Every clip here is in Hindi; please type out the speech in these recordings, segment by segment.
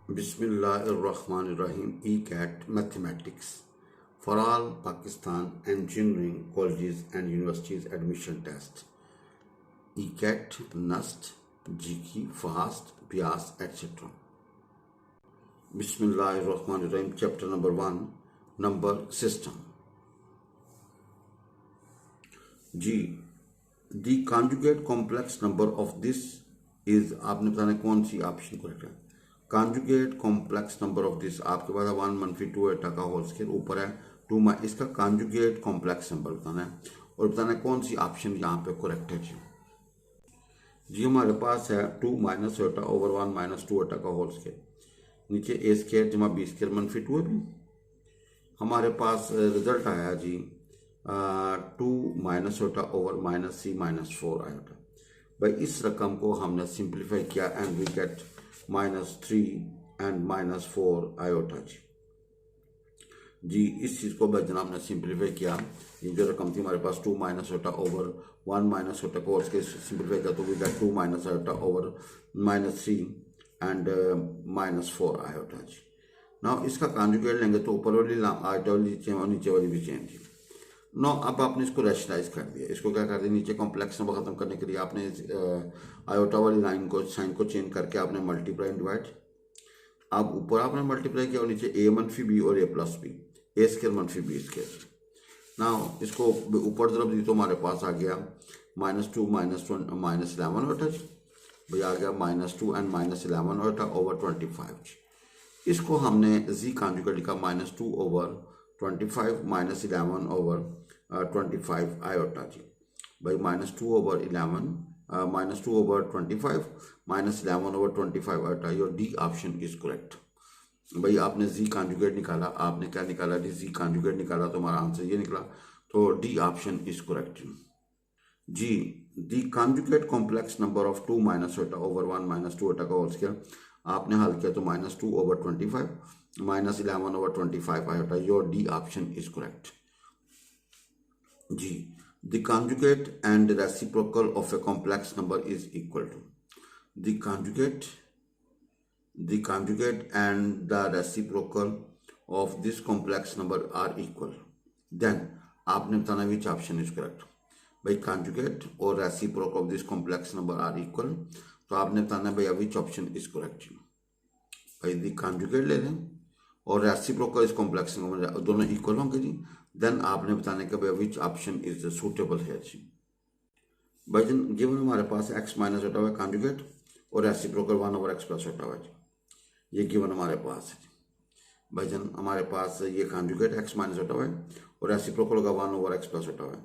Bismillahirrahmanirrahim. ECAT Mathematics for all Pakistan engineering colleges and universities admission test. ECAT, NUST, GK, FAST, BIAS, etc. Bismillahirrahmanirrahim. Chapter number 1, number system. G. The conjugate complex number of this is, आपने बताना कौन सी ऑप्शन करेक्ट है. Conjugate complex number of this आपके पास है 1 - 2 एटा का होल स्केयर, ऊपर है 2 इसका कॉन्जुगेट कॉम्प्लेक्स नंबर बताना है और बताना है कौन सी ऑप्शन यहाँ पे करेक्ट है. जी हमारे पास है 2 - एटा ओवर 1 - 2 एटा का होल स्केयर, नीचे ए स्केयर जमा बी स्केयर - 2 है भी. हमारे पास रिजल्ट आया जी 2 - एटा ओवर -c - 4 आयोटा. भाई इस रकम को हमने सिंप्लीफाई किया and we get -3 and -4 iota. जी इस चीज़ को भाई जनाब ने सिंप्लीफाई किया. ये जो रकम थी हमारे पास 2 - एटा ओवर 1 - एटा को उसके सिंप्लीफाई किया तो we get 2 - Etah over -3 and -4 iota. जी ना इसका कॉन्जुगेट लेंगे तो ऊपर वाली आयोटा वाली चेंज और नीचे वाली भी चेंज थी. नो अब आपने इसको रैशनलाइज कर दिया. इसको क्या कर दिया, नीचे कॉम्प्लेक्स नंबर खत्म करने के लिए आपने आयोटा वाली लाइन को साइन को चेंज करके आपने मल्टीप्लाई एंड डिवाइड. अब ऊपर आपने मल्टीप्लाई किया और नीचे a - b और a+b, a square - b square. ना इसको ऊपर तरफ दी तो हमारे पास आ गया -2 - 11 ओटा. भाई आ गया -2 एंड -11 ओटा ओवर 25. इसको हमने जी कॉन्जुगेट लिखा -2 ओवर 25 -11 ओवर 25 आयोटा. जी भाई -2 over 11 -2 over 25 -11 over 25 iota. Your D option is correct. भाई आपने जी कॉन्जुगेट निकाला, आपने क्या निकाला जी, जी कॉन्जुगेट निकाला तो हमारा आंसर ये निकला. तो डी ऑप्शन इज करेक्ट. जी the conjugate complex number of 2 - Etah over 1 - 2 एटा का होल स्केयर आपने हल किया तो -2 over 25 -11 over 25 iota. Your D option is correct. जी the conjugate and reciprocal of a complex number is equal to the conjugate and the reciprocal of this complex number are equal. Then आपने बताना which option is correct. भाई conjugate और reciprocal of this complex number are equal, तो आपने बताना भाई which option is correct. भाई the conjugate ले लें और रेसिप्रोकल इस कॉम्प्लेक्स नंबर दोनों इक्वल होंगे जी. देन आपने बताने का भाई विच ऑप्शन इज सूटेबल है जी. भाई जन गिवन हमारे पास x - एटा हुआ कॉन्जुगेट और रेसिप्रोकल 1 ओवर x + एटा हुआ जी. ये गिवन हमारे पास है. भाई जन हमारे पास ये कॉन्जुगेट x - एटा हुआ और रेसिप्रोकल का 1 ओवर x + एटा हुआ.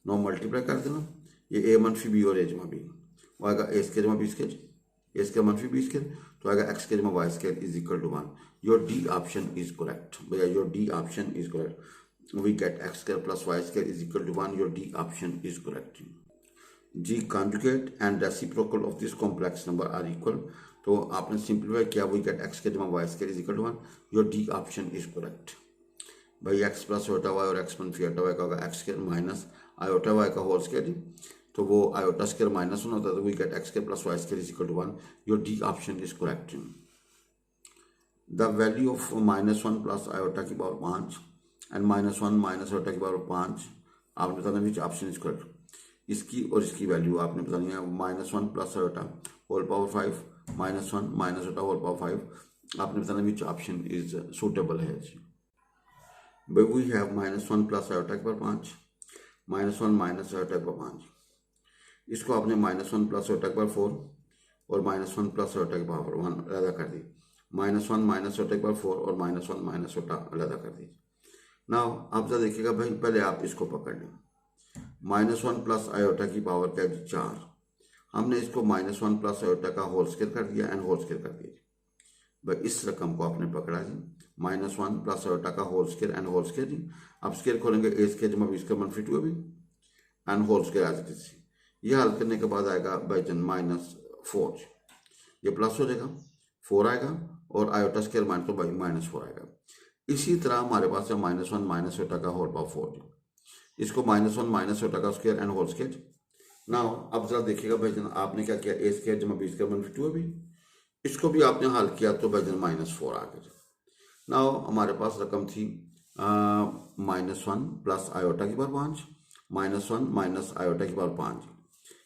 नो मल्टीप्लाई कर देना. ये a - b और a - b वो आएगा a square - b square, a square - b square, तो आएगा x square - y square is equal to 1. Your D option is correct. भैया your D option is correct. We get x square + y square is equal to 1. Your D option is correct. जी conjugate and reciprocal of this complex number are equal, तो आपने सिंप्लीफाई किया. We get x square - y square is equal to 1. Your D option is correct. भाई x + एटा y और x - एटा y का होगा x square minus iota y का होल स्केयर, तो वो आयोटा स्केयर -1 होता है. तो we get x square + y square is equal to 1. Your D option is correct. The value of -1 plus iota की पावर 5 एंड -1 माइनस आयोटा की पावर 5 आपने बताना विच ऑप्शन इज करेक्ट. इसकी और इसकी वैल्यू आपने बतानी है. -1 plus iota whole power 5 -1 minus iota whole power 5 आपने बताना विच ऑप्शन इज सूटेबल है जी. भाई वी हैव -1 प्लस आयोटा की पावर 5 -1 माइनस आयोटा की पावर 5. इसको आपने -1 प्लस आयोटा की पावर 4 और -1 प्लस आयोटा की पावर 1 अलग कर दी. -1 माइनस आयोटा की पावर 4 और -1 माइनस आयोटा अलग कर दीजिए. नाउ आप जरा देखिएगा भाई, पहले आप इसको पकड़ लें. -1 प्लस आयोटा की पावर क्या है 4. हमने इसको -1 प्लस आयोटा का होल स्केयर कर दिया एंड होल स्केयर कर दिया. भाई इस रकम को आपने पकड़ा जी -1 प्लस आयोटा का whole square and whole square जी. आप स्केयर खोलेंगे a स्केयर जमा b स्केयर - 2 अभी एंड होल स्केयर आ जाती थी. ये हल करने के बाद आएगा भाई जन -4, ये प्लस हो जाएगा 4 आएगा और आयोटा स्केयर माइनस तो भाई -4 आएगा. इसी तरह हमारे पास है -1 माइनस आयोटा का होल पावर 4. इसको -1 माइनस आयोटा का square and whole square. Now अब जरा देखिएगा भाई जन आपने क्या किया, a स्केयर जमा b स्केयर - 2 अभी इसको भी आपने हल किया तो भाईजान -4 आ गया। नाउ हमारे पास रकम थी -1 प्लस आयोटा की पावर 5, -1 माइनस आयोटा की पावर 5,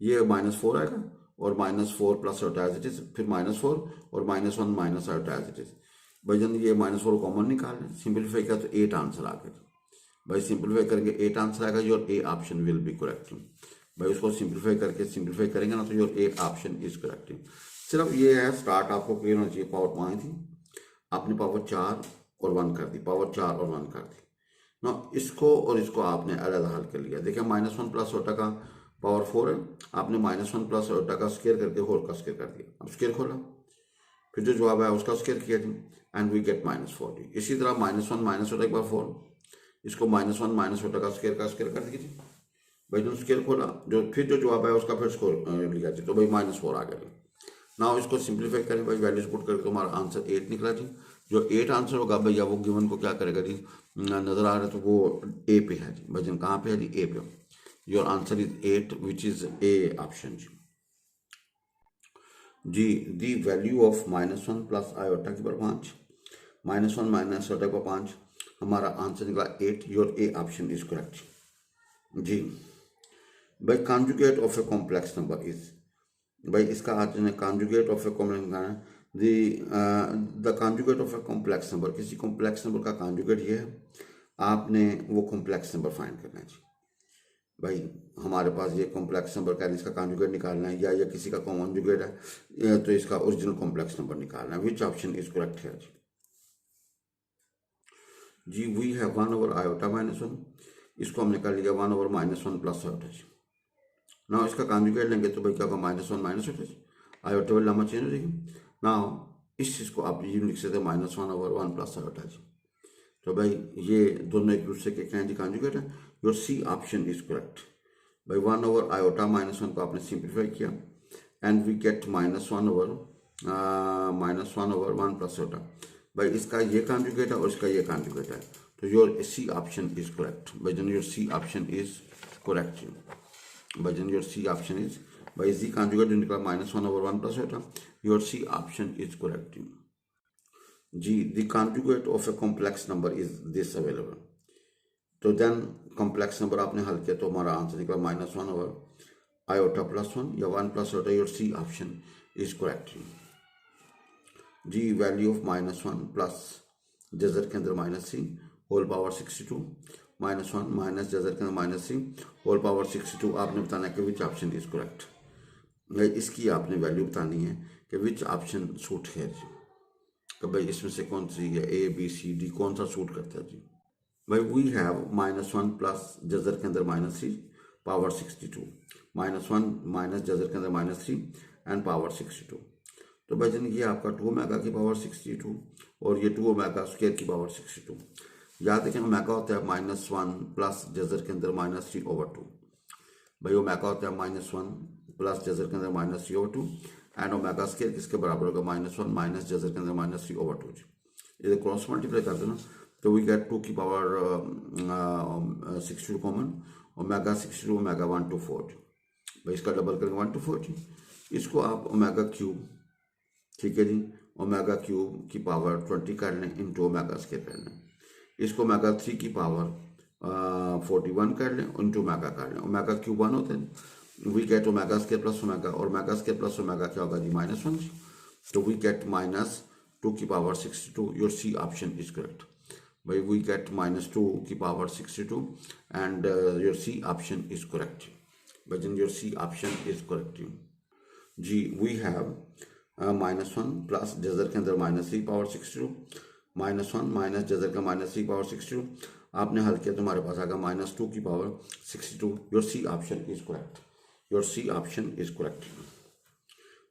ये -4 आएगा और -4 plus iota as it is, फिर -4 और -1 minus iota as it is. भाईजान ये -4 कॉमन निकाल लें, सिंपलीफाई किया तो 8 आंसर आ गया। भाई सिंपलीफाई करेंगे 8 आंसर आएगा, your A option will be correct. भाई उसको सिंपलीफाई करेंगे ना तो your A option is correct. सिर्फ ये है स्टार्ट आपको क्लियर होना चाहिए। पावर 5 थी, आपने पावर 4 और 1 कर दी, पावर 4 और 1 कर दी ना। इसको और इसको आपने अलग हल कर लिया। देखिए -1 प्लस ओटा का पावर 4 है, आपने -1 प्लस ओटा का स्केयर करके होल का स्केयर कर दिया। अब स्केयर खोला, फिर जो जवाब आया उसका स्केयर किया जी, एंड वी गेट -40। इसी तरह -1 माइनस ओटा एक बार 4, इसको -1 माइनस ओटा का स्केयर कर दीजिए। भाई जो स्केयर खोला, जो फिर जो जवाब आया उसका फिर स्कोर लिखा जी, तो भाई -4 आ गया। ना इसको सिंप्लीफाई करें भाई, वैल्यूज पुट करके तो हमारा आंसर 8 निकला जी। जो 8 आंसर होगा भैया वो गिवन को क्या करेगा जी, नजर आ रहा है तो वो ए पे है जी। भाईजान कहाँ पे है जी, ए पे। Your answer is 8 which is A option जी। जी the value of -1 plus iota की पावर 5, -1 माइनस आयोटा की पावर 5, हमारा आंसर निकला 8। Your A option is correct जी। भाई conjugate of a complex number is, भाई इसका आज conjugate of a complex, the conjugate of a complex number, किसी कॉम्प्लेक्स नंबर का कॉन्जुगेट ये है, आपने वो कॉम्प्लेक्स नंबर फाइंड करना है जी। भाई हमारे पास ये कॉम्प्लेक्स नंबर का इसका कॉन्जुगेट निकालना है, या किसी का कॉन्जुगेट है तो इसका ओरिजिनल कॉम्प्लेक्स नंबर निकालना है। विच ऑप्शन इज करेक्ट है जी। वी है 1/i-1, इसको हमने कर लिया 1/-1 प्लस आयोटा जी। ना इसका कॉन्जुगेट लेंगे तो भाई क्या होगा, -1 माइनस आयोटा जी, आयोटा वाली लम्बा चेंज हो जाएगी ना। इस चीज़ को आप ये लिख सकते हैं -1/1 प्लस आयोटा जी। तो भाई ये दोनों एक दूसरे के क्या है जी, कॉन्जुगेट है। Your C option is correct. भाई 1/i-1 को आपने सिंप्लीफाई किया and we get -1/1 plus iota. भाई इसका ये कॉन्जुगेट है और इसका ये कॉन्जुगेट है, तो your C option is correct. भाई जन your C option is correct. भाई जन योर सी ऑप्शन इज, भाई जी कॉन्जुगेट जो निकला -1/1 plus iota, your C option is correct जी। The conjugate of a complex number is this available. तो देन कॉम्प्लेक्स नंबर आपने हल किया तो हमारा आंसर निकला -1/i-1 या 1 plus iota. Your C option is correct जी। वैल्यू ऑफ -1 प्लस जजर के अंदर -3 होल पावर 62, -1 माइनस जजर के अंदर -3 होल पावर 62। आपने बताना है कि विच ऑप्शन इज करेक्ट। इसकी आपने वैल्यू बतानी है कि विच ऑप्शन सूट है जी, कि भाई इसमें से कौन सी है, ए बी सी डी कौन सा सूट करता है जी। भाई वी हैव -1 प्लस जजर के अंदर -3 पावर 62, -1 माइनस जजर के अंदर -3 एंड पावर 62। तो भाई जन ये आपका 2 ओमेगा की पावर 62 और ये 2 ओमेगा स्क्वायर की पावर 62। याद रखें ओमेगा होता है -1 प्लस जजर के अंदर -3/2। भाई ओमेगा होता है -1 प्लस जजर के अंदर -3/2 एंड ओमेगा स्क्वायर किसके बराबर होगा, -1 माइनस जजर के अंदर -3/2 जी। ये क्रॉस मल्टीप्लाई कर देना तो वी गेट 2 की power 62 common, omega 62 omega 1 to 4। भाई इसका डबल करेंगे 1 to 4 जी। इसको आप ओमेगा क्यूब, ठीक है जी, ओमेगा क्यूब की पावर 20 कर लें इंटू ओमेगा स्क्वायर कर लें। इसको ओमेगा 3 की पावर 41 कर लें इंटू ओमेगा कर लें। ओमेगा क्यूब 1 होते हैं। We get omega square plus omega, और ओमेगा स्क्वायर प्लस ओमेगा क्या होगा जी, -1 जी। तो वी गेट -2 की power 62। Your C option is correct. भाई वी गेट -2 की power 62 and your C option is correct. भाई जन your C option is correct जी। वी हैव -1 प्लस जजर के अंदर -3 पावर 62, -1 माइनस जजर का -3 पावर 62। आपने हल किया तो हमारे पास आएगा -2 की power 62। Your C option is correct. Your C option is correct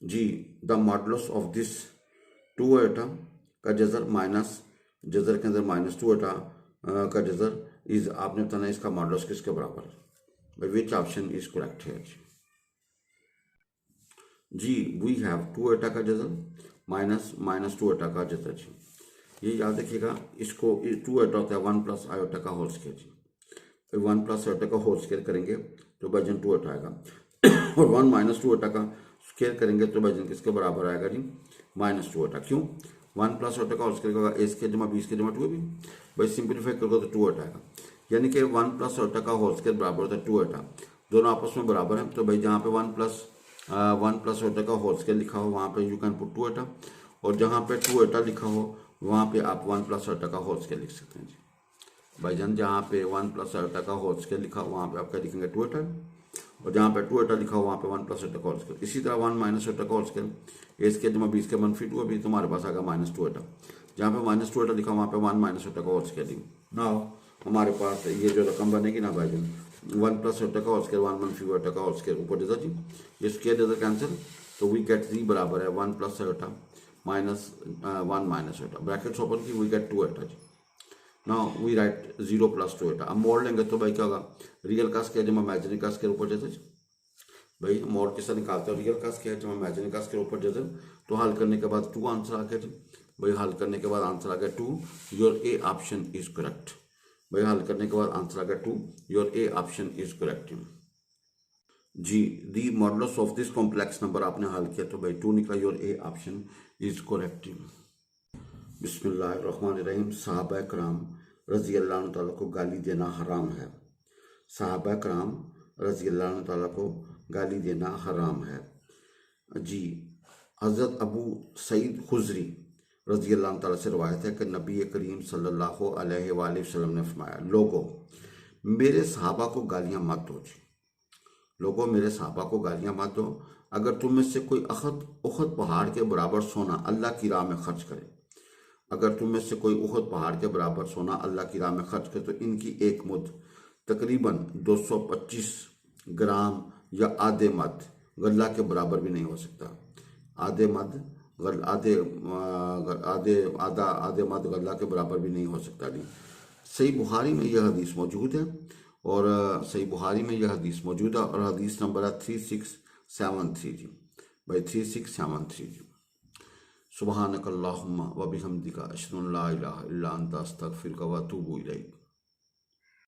जी। The modulus of this 2 iota का जजर माइनस जजर के अंदर -2 आयोटा का जजर इज, आपने बताना इसका मॉडुलस किसके बराबर है। भाई विच ऑप्शन इज करेक्ट है जी। वी हैव 2 आयोटा का जजर -2 आयोटा का जजर जी। ये याद रखिएगा, इसको 2 आयोटा होता है 1 प्लस आयोटा का होल स्क्वायर जी। फिर 1 प्लस आयोटा का होल स्क्वायर करेंगे तो भाईजन 2 आयोटा आएगा और 1 माइनस 2 आयोटा का स्क्वायर करेंगे तो भाईजन किसके बराबर आएगा जी, माइनस 2 हटा। क्यों? 1 प्लस हटा का होल स्क्वायर होगा ए स्क्वायर जमा बी स्क्वायर जमा 2 भी भाई सिंप्लीफाई करोगे तो 2 हटाएगा, यानी कि 1 प्लस हटा का होल स्क्वायर बराबर होता है 2 हटा। दोनों आपस में बराबर हैं, तो भाई जहाँ पे 1 प्लस हटा का होल स्क्वायर लिखा हो वहाँ पे यू कैन पुट 2 हटा, और जहाँ पे 2 हटा लिखा हो वहाँ पे आप 1 प्लस हटा का होल स्क्वायर लिख सकते हैं जी भाईजान। जहाँ पे 1 प्लस हटा का होल स्क्वायर लिखा हो वहाँ पे आप क्या लिखेंगे 2 हटा, और जहाँ पे 2 हटा लिखा हो वहाँ पे 1 प्लस हटा का होल स्क्वायर। इसी तरह 1 माइनस हटा का होल स्क्वायर ए स्क्वायर जमा बी स्क्वायर मनफी 2 अभी तुम्हारे पास आएगा माइनस 2 हटा। जहाँ पे माइनस 2 हटा लिखा हो वहाँ पे 1 माइनस हटा का होल स्क्वायर लिखो ना, हमारे पास ये जो रकम बनेगी ना भाईजान 1 प्लस हटा का होल स्क्वायर 1 मनफी हटा का होल स्क्वायर ऊपर देता जी, ये स्क्वायर देता कैंसिल, तो वी गेट जी बराबर है 1 प्लस हटा माइनस 1 माइनस हटा, ब्रैकेट्स ओपन की, वी गेट 2 हटा जी। नाउ वी राइट 0 प्लस 2 हटा। अब मोड़ लेंगे तो भाई क्या होगा, रियल का स्क्वायर जमा इमेजिनरी का स्क्वायर ऊपर जाता है भाई, मोड़ के साथ निकालते हो रियल का स्क्वायर जमा इमेजिनरी का स्क्वायर ऊपर जाता है, तो हल करने के बाद 2 आंसर आ गया जी भाई। हल करने के बाद आंसर आ गया 2, your A option is correct भाई। हल करने के बाद आंसर आ गया 2, your A option is correct जी। The modulus of this complex number आपने हल किया तो भाई 2 निकला, your A option is correct. बिस्मिल्लाहिर्रहमानिर्रहीम। सहाबा कराम रजी अल्लाह तआला को गाली देना हराम है। सहाबा कराम रजी अल्लाह तआला को गाली देना हराम है जी। हज़रत अबू सईद खुजरी रजी अल्लाह तआला से रवायत है कि नबी करीम सल्लल्लाहु अलैहि वसल्लम ने फरमाया, लोगों मेरे सहाबा को गालियाँ मत दो जी, लोगों मेरे सहाबा को गालियाँ मत दो। अगर तुम में से कोई उहद पहाड़ के बराबर सोना अल्लाह की राह में खर्च करे, अगर तुम में से कोई उहद पहाड़ के बराबर सोना अल्लाह की राह में खर्च करे, तो इनकी एक मुद्द तकरीबन 225 ग्राम या आधे मद गल्ला के बराबर भी नहीं हो सकता। आधे मद आधे मद गल्ला के बराबर भी नहीं हो सकता जी। सही बुखारी में यह हदीस मौजूद है, और सही बुखारी में यह हदीस मौजूद है, और हदीस नंबर है 3673 जी भाई, 3673 जी। सुब्हानकल्लाहुम्मा व बिहम्दिका अशहदु अन ला इलाहा इल्ला अंता अस्तगफिरुका व अतूबु इलैक।